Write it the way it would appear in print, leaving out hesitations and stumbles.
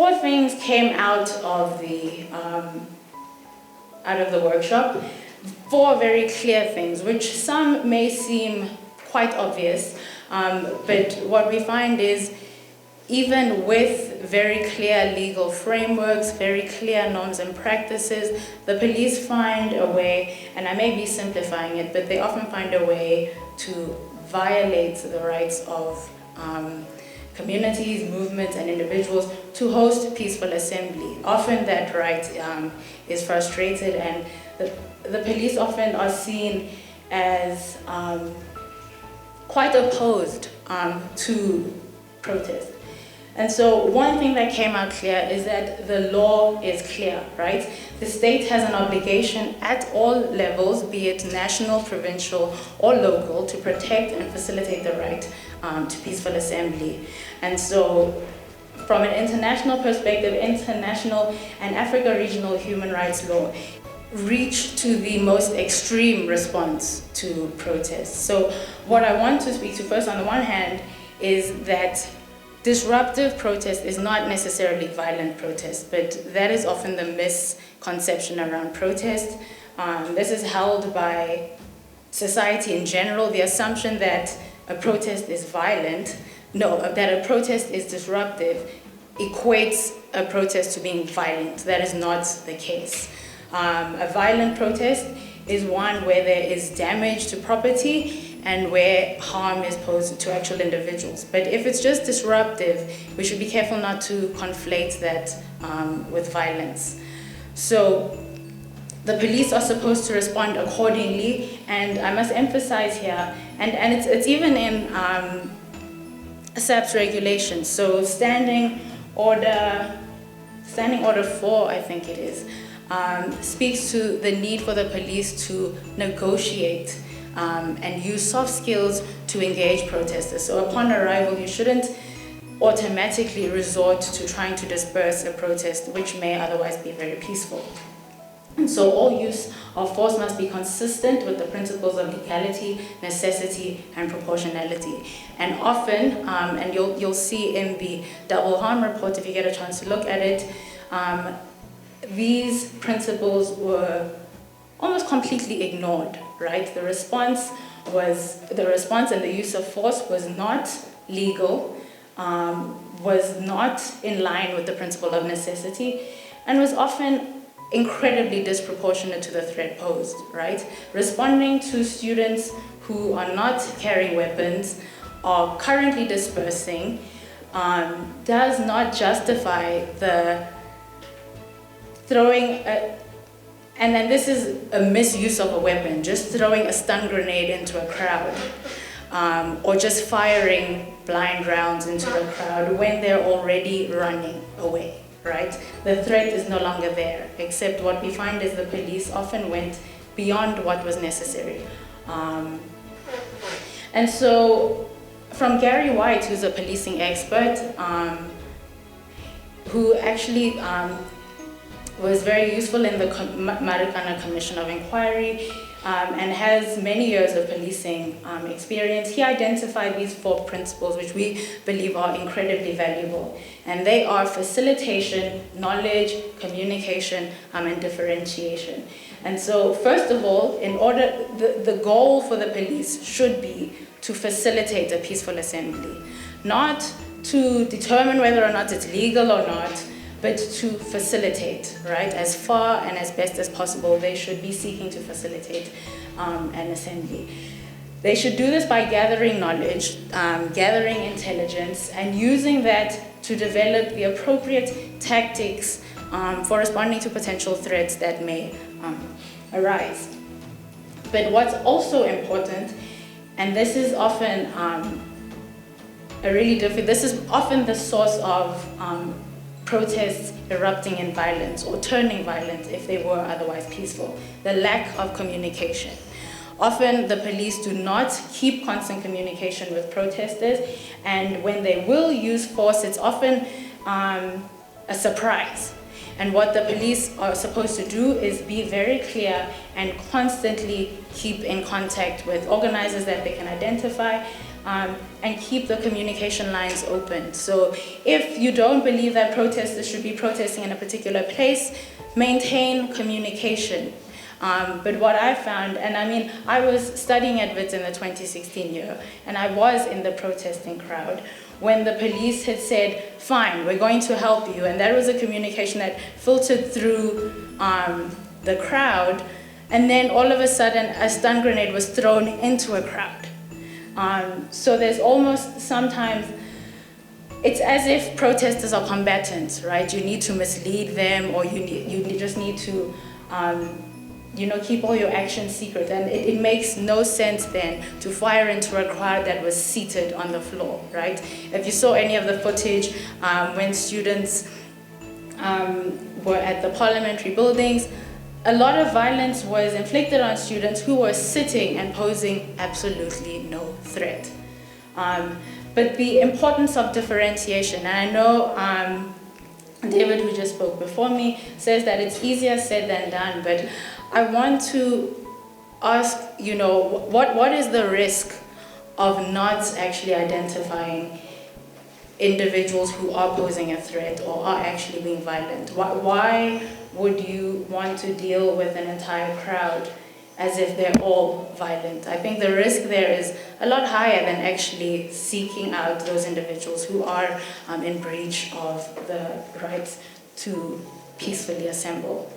4 things came out of the workshop. 4 very clear things, which some may seem quite obvious, but what we find is even with very clear legal frameworks, very clear norms and practices, the police find a way, and I may be simplifying it, but they often find a way to violate the rights of communities, movements, and individuals to host peaceful assembly. Often that right is frustrated, and the police often are seen as quite opposed to protest. And so one thing that came out clear is that the law is clear, right? The state has an obligation at all levels, be it national, provincial, or local, to protect and facilitate the right to peaceful assembly. And so from an international perspective, international and Africa regional human rights law reach to the most extreme response to protests. So what I want to speak to first, on the one hand, is that disruptive protest is not necessarily violent protest, but that is often the misconception around protest. This is held by society in general, the assumption that a protest is violent, that a protest is disruptive, equates a protest to being violent. That is not the case. A violent protest is one where there is damage to property and where harm is posed to actual individuals. But if it's just disruptive, we should be careful not to conflate that with violence. So the police are supposed to respond accordingly, and I must emphasize here, and it's even in SAP's regulations. So Standing Order 4, I think it is, speaks to the need for the police to negotiate and use soft skills to engage protesters. So upon arrival, you shouldn't automatically resort to trying to disperse a protest, which may otherwise be very peaceful. And so all use of force must be consistent with the principles of legality, necessity, and proportionality. And often, and you'll see in the double harm report, if you get a chance to look at it, these principles were almost completely ignored, right? The response and the use of force was not legal, was not in line with the principle of necessity, and was often incredibly disproportionate to the threat posed, right? Responding to students who are not carrying weapons, are currently dispersing, does not justify the throwing and then this is a misuse of a weapon, just throwing a stun grenade into a crowd, or just firing blind rounds into the crowd when they're already running away, right? The threat is no longer there, except what we find is the police often went beyond what was necessary. And so, from Gary White, who's a policing expert, who actually was very useful in the Marikana Commission of Inquiry and has many years of policing experience. He identified these 4 principles, which we believe are incredibly valuable. And they are facilitation, knowledge, communication, and differentiation. And so, first of all, the goal for the police should be to facilitate a peaceful assembly, not to determine whether or not it's legal or not, but to facilitate, right? As far and as best as possible, they should be seeking to facilitate an assembly. They should do this by gathering knowledge, gathering intelligence, and using that to develop the appropriate tactics for responding to potential threats that may arise. But what's also important, and this is often this is often the source of protests erupting in violence or turning violent if they were otherwise peaceful, the lack of communication. Often the police do not keep constant communication with protesters, and when they will use force, it's often a surprise. And what the police are supposed to do is be very clear and constantly keep in contact with organizers that they can identify, and keep the communication lines open. So if you don't believe that protesters should be protesting in a particular place, maintain communication. But what I found, and I mean, I was studying at WITS in the 2016 year, and I was in the protesting crowd when the police had said, fine, we're going to help you, and that was a communication that filtered through the crowd, and then all of a sudden a stun grenade was thrown into a crowd. So there's almost sometimes, it's as if protesters are combatants, right? You need to mislead them, or you just need to keep all your actions secret. And it makes no sense then to fire into a crowd that was seated on the floor, right? If you saw any of the footage when students were at the parliamentary buildings, a lot of violence was inflicted on students who were sitting and posing absolutely no threat. But the importance of differentiation, and I know David, who just spoke before me, says that it's easier said than done, but I want to ask, what is the risk of not actually identifying individuals who are posing a threat or are actually being violent? Why would you want to deal with an entire crowd as if they're all violent? I think the risk there is a lot higher than actually seeking out those individuals who are in breach of the right to peacefully assemble.